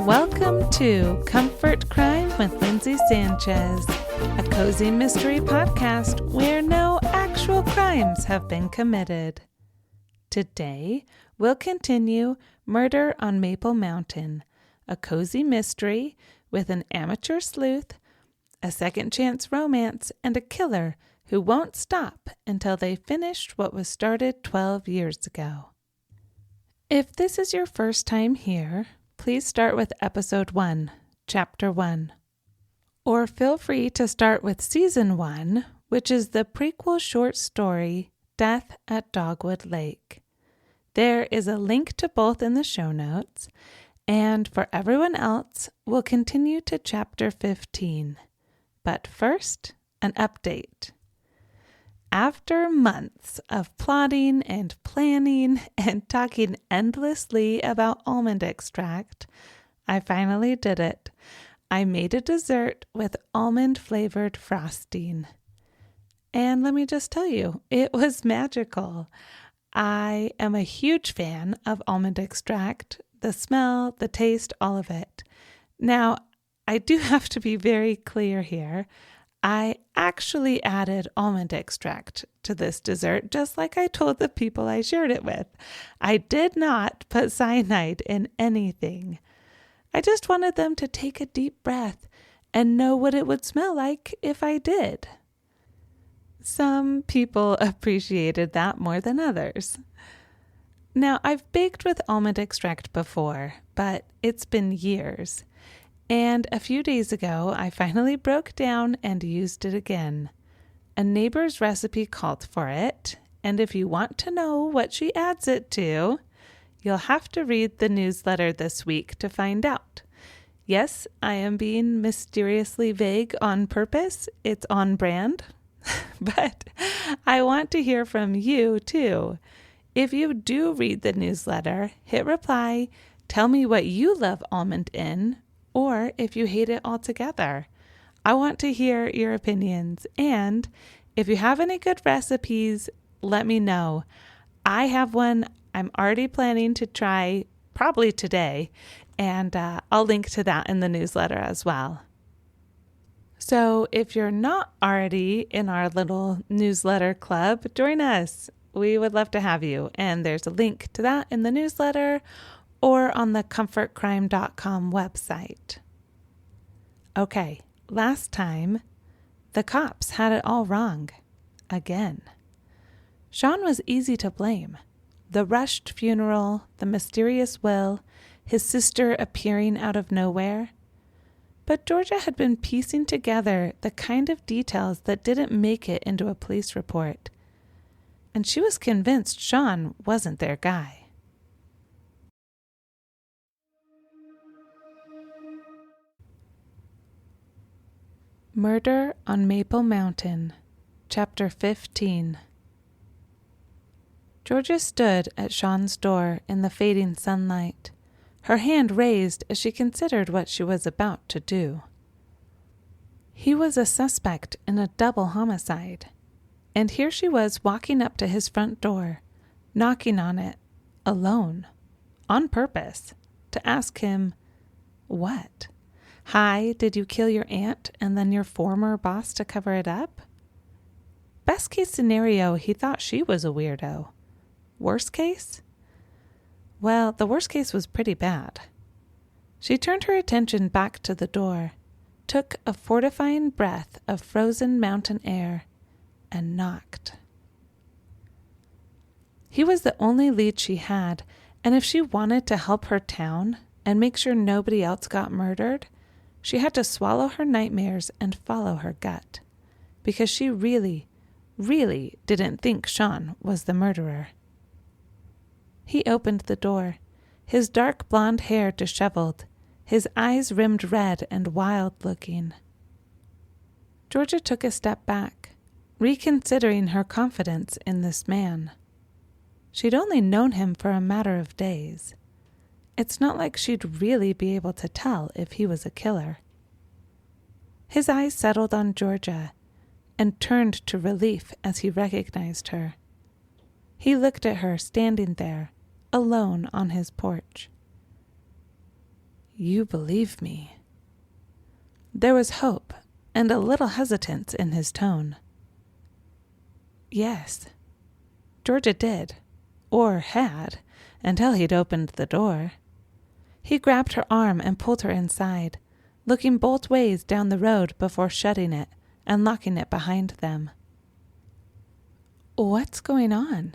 Welcome to Comfort Crime with Lindsay Sanchez, a cozy mystery podcast where no actual crimes have been committed. Today, we'll continue Murder on Maple Mountain, a cozy mystery with an amateur sleuth, a second chance romance, and a killer who won't stop until they finished what was started 12 years ago. If this is your first time here, please start with Episode 1, Chapter 1. Or feel free to start with Season 1, which is the prequel short story, Death at Dogwood Lake. There is a link to both in the show notes, and for everyone else, we'll continue to Chapter 15. But first, an update. After months of plotting and planning and talking endlessly about almond extract, I finally did it. I made a dessert with almond-flavored frosting. And let me just tell you, it was magical. I am a huge fan of almond extract, the smell, the taste, all of it. Now, I do have to be very clear here. I actually added almond extract to this dessert, just like I told the people I shared it with. I did not put cyanide in anything. I just wanted them to take a deep breath and know what it would smell like if I did. Some people appreciated that more than others. Now, I've baked with almond extract before, but it's been years. And a few days ago, I finally broke down and used it again. A neighbor's recipe called for it, and if you want to know what she adds it to, you'll have to read the newsletter this week to find out. Yes, I am being mysteriously vague on purpose. It's on brand. But I want to hear from you, too. If you do read the newsletter, hit reply, tell me what you love almond in, or if you hate it altogether. I want to hear your opinions, and if you have any good recipes, let me know. I have one I'm already planning to try probably today, and I'll link to that in the newsletter as well. So if you're not already in our little newsletter club, join us. We would love to have you, and there's a link to that in the newsletter or on the comfortcrime.com website. Okay, last time, the cops had it all wrong. Again. Sean was easy to blame. The rushed funeral, the mysterious will, his sister appearing out of nowhere. But Georgia had been piecing together the kind of details that didn't make it into a police report. And she was convinced Sean wasn't their guy. Murder on Maple Mountain, Chapter 15. Georgia stood at Sean's door in the fading sunlight, her hand raised as she considered what she was about to do. He was a suspect in a double homicide, and here she was walking up to his front door, knocking on it, alone, on purpose, to ask him, what? Hi, did you kill your aunt and then your former boss to cover it up? Best case scenario, he thought she was a weirdo. Worst case? Well, the worst case was pretty bad. She turned her attention back to the door, took a fortifying breath of frozen mountain air, and knocked. He was the only lead she had, and if she wanted to help her town and make sure nobody else got murdered, she had to swallow her nightmares and follow her gut, because she really, really didn't think Sean was the murderer. He opened the door, his dark blonde hair disheveled, his eyes rimmed red and wild-looking. Georgia took a step back, reconsidering her confidence in this man. She'd only known him for a matter of days. It's not like she'd really be able to tell if he was a killer. His eyes settled on Georgia and turned to relief as he recognized her. He looked at her standing there, alone on his porch. You believe me. There was hope and a little hesitance in his tone. Yes, Georgia did, or had, until he'd opened the door. He grabbed her arm and pulled her inside, looking both ways down the road before shutting it and locking it behind them. What's going on?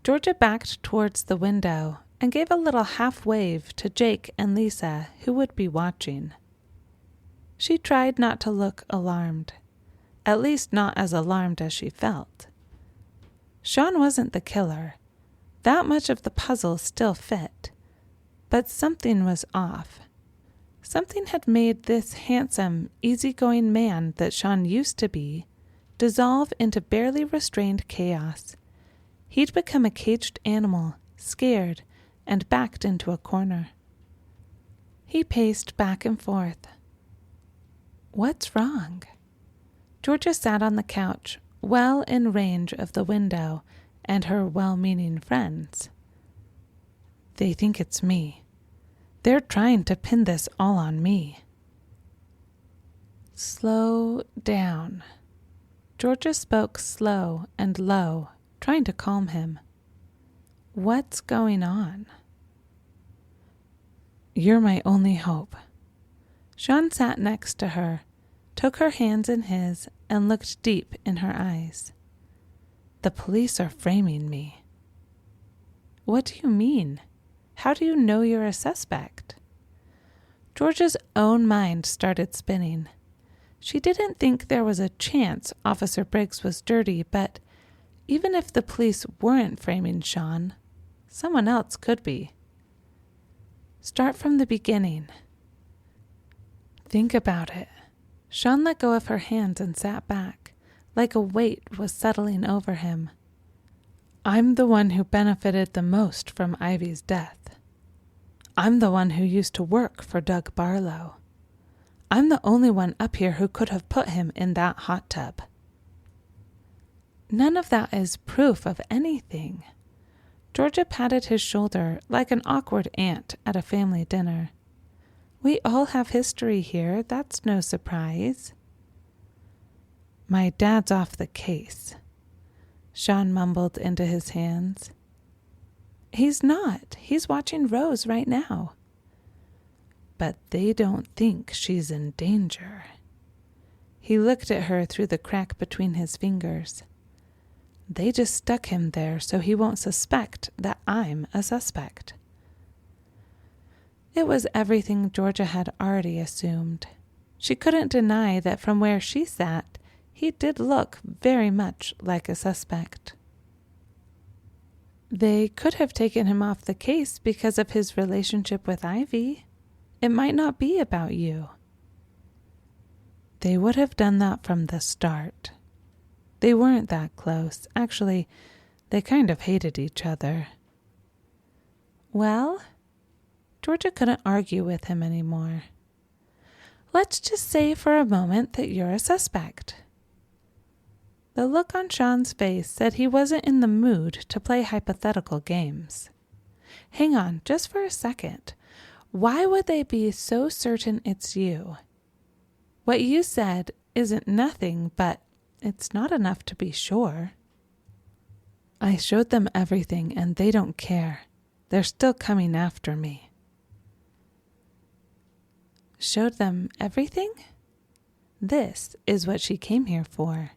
Georgia backed towards the window and gave a little half-wave to Jake and Lisa, who would be watching. She tried not to look alarmed, at least not as alarmed as she felt. Sean wasn't the killer. That much of the puzzle still fit, but something was off. Something had made this handsome, easygoing man that Sean used to be dissolve into barely restrained chaos. He'd become a caged animal, scared, and backed into a corner. He paced back and forth. What's wrong? Georgia sat on the couch, well in range of the window and her well-meaning friends. They think it's me. They're trying to pin this all on me. Slow down. Georgia spoke slow and low, trying to calm him. What's going on? You're my only hope. Sean sat next to her, took her hands in his, and looked deep in her eyes. The police are framing me. What do you mean? How do you know you're a suspect? Georgia's own mind started spinning. She didn't think there was a chance Officer Briggs was dirty, but even if the police weren't framing Sean, someone else could be. Start from the beginning. Think about it. Sean let go of her hands and sat back, like a weight was settling over him. I'm the one who benefited the most from Ivy's death. I'm the one who used to work for Doug Barlow. I'm the only one up here who could have put him in that hot tub. None of that is proof of anything. Georgia patted his shoulder like an awkward aunt at a family dinner. We all have history here, that's no surprise. My dad's off the case. Sean mumbled into his hands. He's not. He's watching Rose right now. But they don't think she's in danger. He looked at her through the crack between his fingers. They just stuck him there so he won't suspect that I'm a suspect. It was everything Georgia had already assumed. She couldn't deny that from where she sat, he did look very much like a suspect. They could have taken him off the case because of his relationship with Ivy. It might not be about you. They would have done that from the start. They weren't that close. Actually, they kind of hated each other. Well, Georgia couldn't argue with him anymore. Let's just say for a moment that you're a suspect. The look on Sean's face said he wasn't in the mood to play hypothetical games. Hang on, just for a second. Why would they be so certain it's you? What you said isn't nothing, but it's not enough to be sure. I showed them everything and they don't care. They're still coming after me. Showed them everything? This is what she came here for.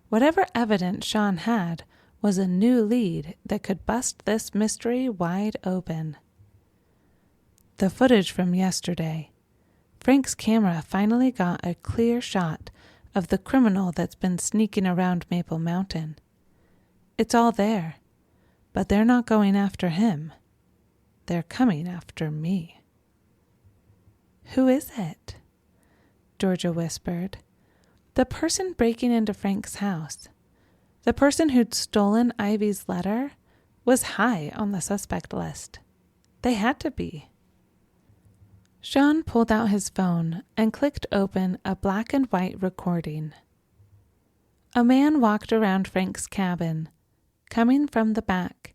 Whatever evidence Sean had was a new lead that could bust this mystery wide open. The footage from yesterday. Frank's camera finally got a clear shot of the criminal that's been sneaking around Maple Mountain. It's all there, but they're not going after him. They're coming after me. Who is it? Georgia whispered. The person breaking into Frank's house. The person who'd stolen Ivy's letter was high on the suspect list. They had to be. Sean pulled out his phone and clicked open a black and white recording. A man walked around Frank's cabin, coming from the back.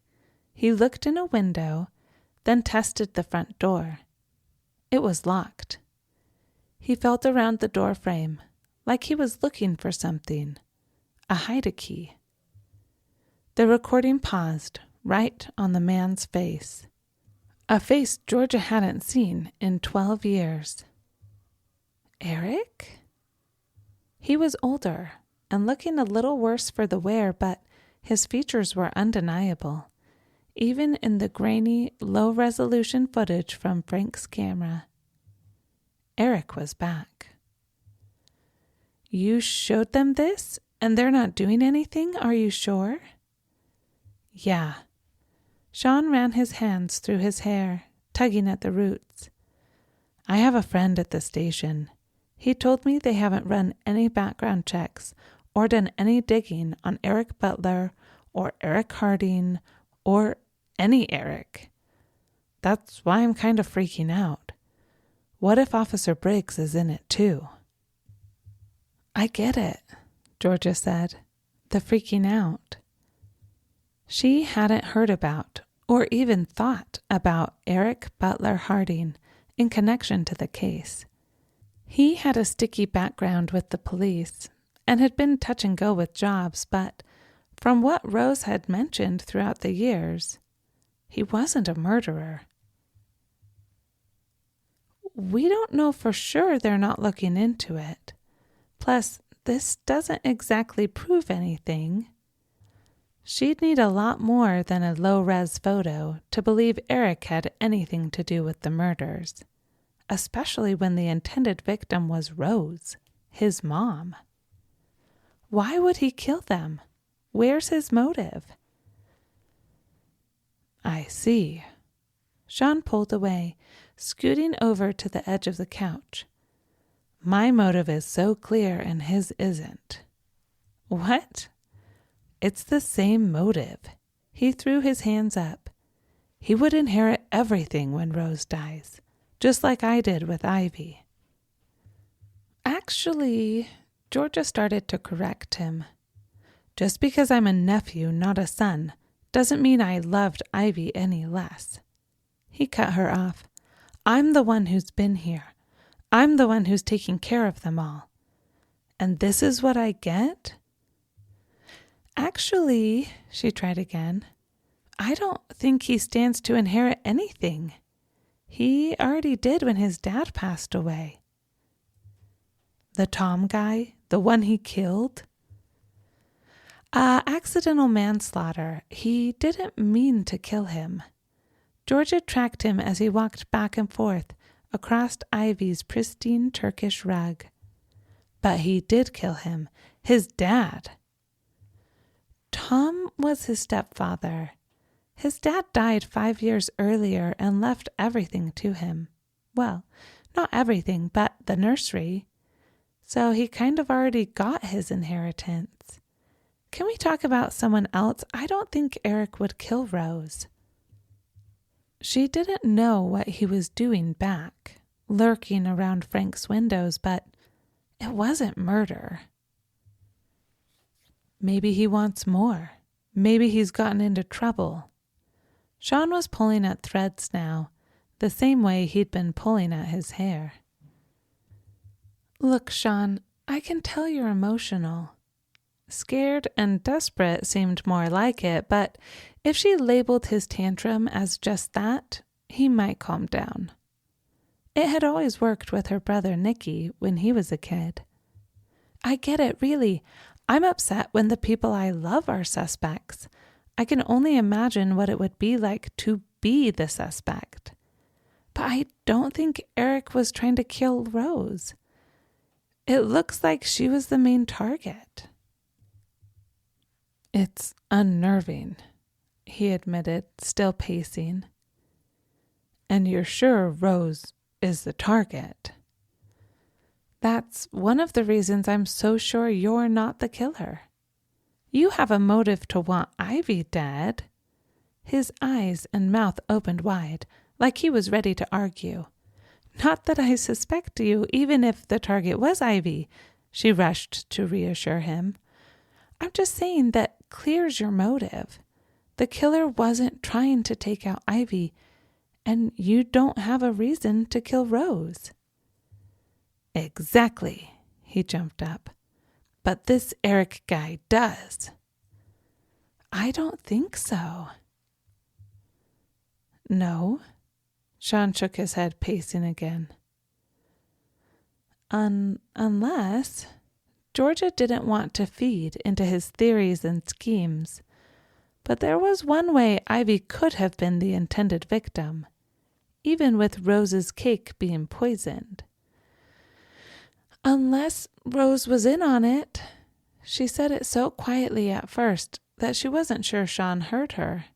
He looked in a window, then tested the front door. It was locked. He felt around the door frame, like he was looking for something, a hide-a-key. The recording paused right on the man's face, a face Georgia hadn't seen in 12 years. Eric? He was older and looking a little worse for the wear, but his features were undeniable, even in the grainy, low-resolution footage from Frank's camera. Eric was back. You showed them this, and they're not doing anything, are you sure? Yeah. Sean ran his hands through his hair, tugging at the roots. I have a friend at the station. He told me they haven't run any background checks or done any digging on Eric Butler or Eric Harding or any Eric. That's why I'm kind of freaking out. What if Officer Briggs is in it too? I get it, Georgia said, the freaking out. She hadn't heard about or even thought about Eric Butler Harding in connection to the case. He had a sticky background with the police and had been touch and go with jobs, but from what Rose had mentioned throughout the years, he wasn't a murderer. We don't know for sure they're not looking into it. Plus, this doesn't exactly prove anything. She'd need a lot more than a low-res photo to believe Eric had anything to do with the murders, especially when the intended victim was Rose, his mom. Why would he kill them? Where's his motive? I see. Sean pulled away, scooting over to the edge of the couch. My motive is so clear and his isn't. What? It's the same motive. He threw his hands up. He would inherit everything when Rose dies, just like I did with Ivy. Actually, Georgia started to correct him. Just because I'm a nephew, not a son, doesn't mean I loved Ivy any less. He cut her off. I'm the one who's been here. I'm the one who's taking care of them all. And this is what I get? Actually, she tried again, I don't think he stands to inherit anything. He already did when his dad passed away. The Tom guy? The one he killed? Accidental manslaughter. He didn't mean to kill him. Georgia tracked him as he walked back and forth across Ivy's pristine Turkish rug. But he did kill him. His dad. Tom was his stepfather. His dad died 5 years earlier and left everything to him. Well, not everything, but the nursery. So he kind of already got his inheritance. Can we talk about someone else? I don't think Eric would kill Rose. She didn't know what he was doing back, lurking around Frank's windows, but it wasn't murder. Maybe he wants more. Maybe he's gotten into trouble. Sean was pulling at threads now, the same way he'd been pulling at his hair. Look, Sean, I can tell you're emotional. Scared and desperate seemed more like it, but if she labeled his tantrum as just that, he might calm down. It had always worked with her brother Nicky when he was a kid. I get it, really. I'm upset when the people I love are suspects. I can only imagine what it would be like to be the suspect. But I don't think Eric was trying to kill Rose. It looks like she was the main target. It's unnerving, he admitted, still pacing. And you're sure Rose is the target? That's one of the reasons I'm so sure you're not the killer. You have a motive to want Ivy dead. His eyes and mouth opened wide, like he was ready to argue. Not that I suspect you, even if the target was Ivy, she rushed to reassure him. I'm just saying that clears your motive. The killer wasn't trying to take out Ivy, And you don't have a reason to kill Rose. Exactly, he jumped up. But this Eric guy does. I don't think so. No? Sean shook his head, pacing again. Unless Georgia didn't want to feed into his theories and schemes. But there was one way Ivy could have been the intended victim, even with Rose's cake being poisoned. Unless Rose was in on it. She said it so quietly at first that she wasn't sure Sean heard her.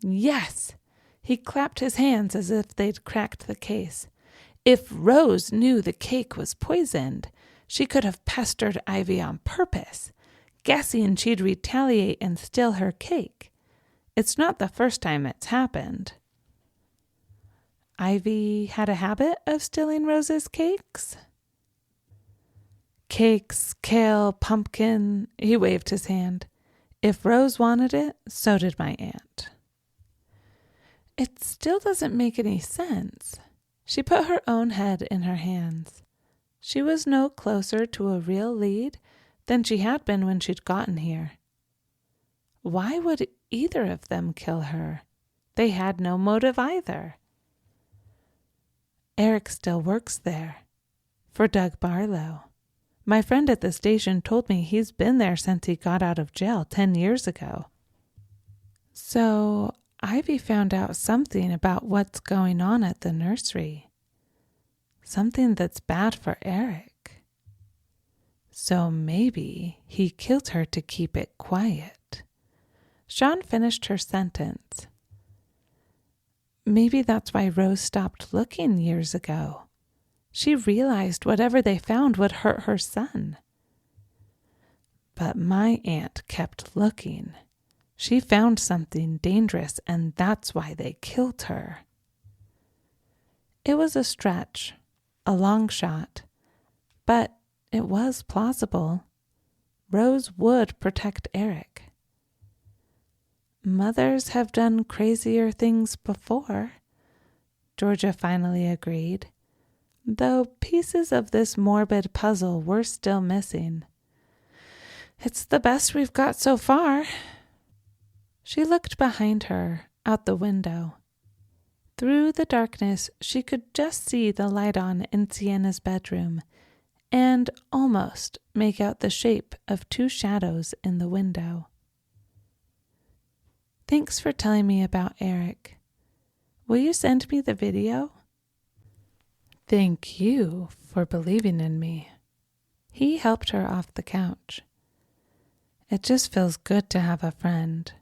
Yes! He clapped his hands as if they'd cracked the case. If Rose knew the cake was poisoned, she could have pestered Ivy on purpose, guessing she'd retaliate and steal her cake. It's not the first time it's happened. Ivy had a habit of stealing Rose's cakes? Cakes, kale, pumpkin, he waved his hand. If Rose wanted it, so did my aunt. It still doesn't make any sense. She put her own head in her hands. She was no closer to a real lead than she had been when she'd gotten here. Why would either of them kill her? They had no motive either. Eric still works there. For Doug Barlow. My friend at the station told me he's been there since he got out of jail 10 years ago. So Ivy found out something about what's going on at the nursery. Something that's bad for Eric. So maybe he killed her to keep it quiet. Sean finished her sentence. Maybe that's why Rose stopped looking years ago. She realized whatever they found would hurt her son. But my aunt kept looking. She found something dangerous, and that's why they killed her. It was a stretch, a long shot, but it was plausible. Rose would protect Eric. Mothers have done crazier things before, Georgia finally agreed, though pieces of this morbid puzzle were still missing. It's the best we've got so far. She looked behind her, out the window. Through the darkness, she could just see the light on in Sienna's bedroom and almost make out the shape of two shadows in the window. Thanks for telling me about Eric. Will you send me the video? Thank you for believing in me. He helped her off the couch. It just feels good to have a friend.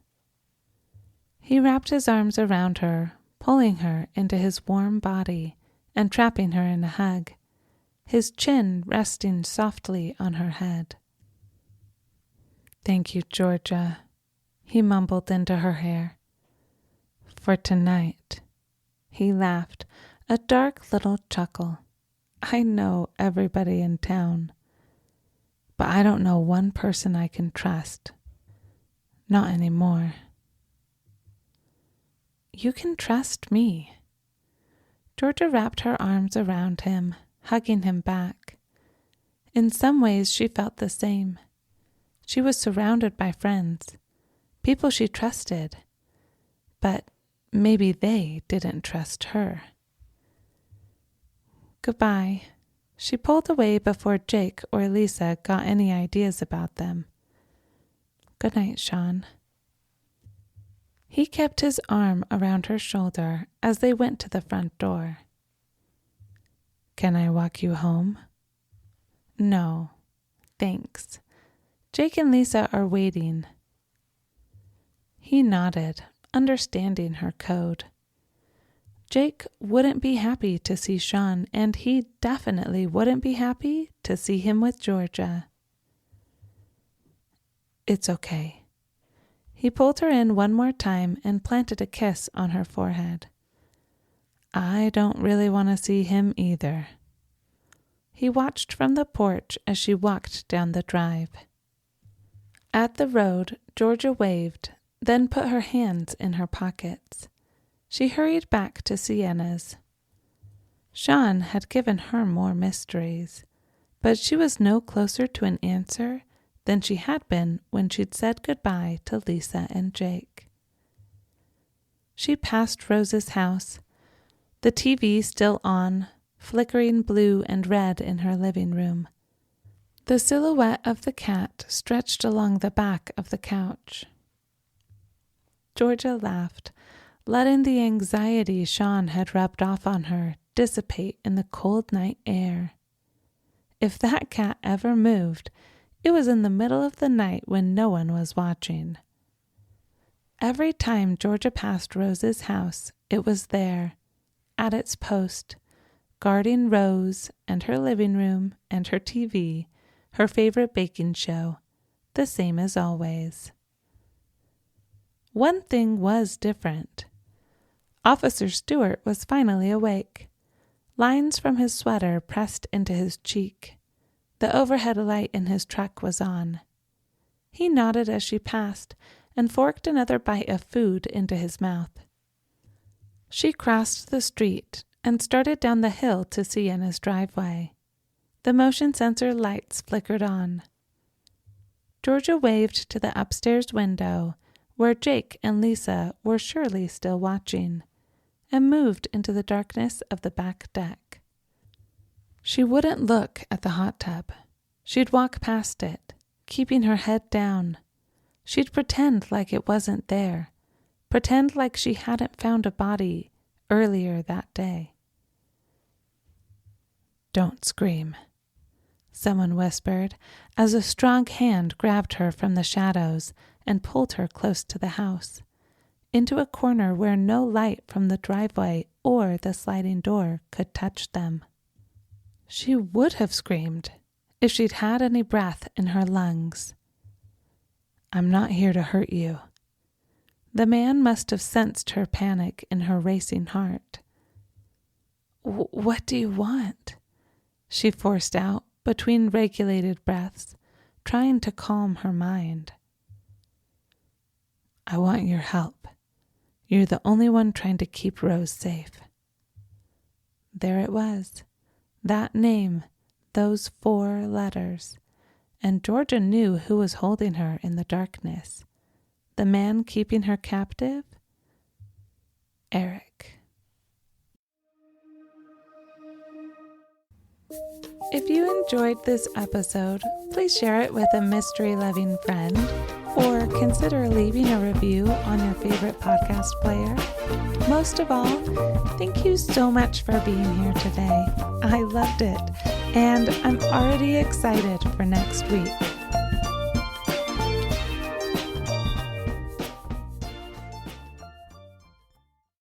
He wrapped his arms around her, pulling her into his warm body and trapping her in a hug, his chin resting softly on her head. Thank you, Georgia, he mumbled into her hair. For tonight. He laughed, a dark little chuckle. I know everybody in town, but I don't know one person I can trust. Not anymore. You can trust me. Georgia wrapped her arms around him, hugging him back. In some ways, she felt the same. She was surrounded by friends, people she trusted, but maybe they didn't trust her. Goodbye. She pulled away before Jake or Lisa got any ideas about them. Good night, Sean. He kept his arm around her shoulder as they went to the front door. Can I walk you home? No, thanks. Jake and Lisa are waiting. He nodded, understanding her code. Jake wouldn't be happy to see Sean, and he definitely wouldn't be happy to see him with Georgia. It's okay. He pulled her in one more time and planted a kiss on her forehead. I don't really want to see him either. He watched from the porch as she walked down the drive. At the road, Georgia waved, then put her hands in her pockets. She hurried back to Sienna's. Sean had given her more mysteries, but she was no closer to an answer than she had been when she'd said goodbye to Lisa and Jake. She passed Rose's house, the TV still on, flickering blue and red in her living room. The silhouette of the cat stretched along the back of the couch. Georgia laughed, letting the anxiety Sean had rubbed off on her dissipate in the cold night air. If that cat ever moved, it was in the middle of the night when no one was watching. Every time Georgia passed Rose's house, it was there, at its post, guarding Rose and her living room and her TV, her favorite baking show, the same as always. One thing was different. Officer Stewart was finally awake. Lines from his sweater pressed into his cheek. The overhead light in his truck was on. He nodded as she passed and forked another bite of food into his mouth. She crossed the street and started down the hill to Sienna's driveway. The motion sensor lights flickered on. Georgia waved to the upstairs window, where Jake and Lisa were surely still watching, and moved into the darkness of the back deck. She wouldn't look at the hot tub. She'd walk past it, keeping her head down. She'd pretend like it wasn't there, pretend like she hadn't found a body earlier that day. "Don't scream," someone whispered as a strong hand grabbed her from the shadows and pulled her close to the house, into a corner where no light from the driveway or the sliding door could touch them. She would have screamed if she'd had any breath in her lungs. "I'm not here to hurt you." The man must have sensed her panic in her racing heart. What do you want?" she forced out between regulated breaths, trying to calm her mind. "I want your help. You're the only one trying to keep Rose safe." There it was, that name, those 4 letters, and Georgia knew who was holding her in the darkness. The man keeping her captive? Eric. If you enjoyed this episode, please share it with a mystery-loving friend, or consider leaving a review on your favorite podcast player. Most of all, thank you so much for being here today. I loved it, and I'm already excited for next week.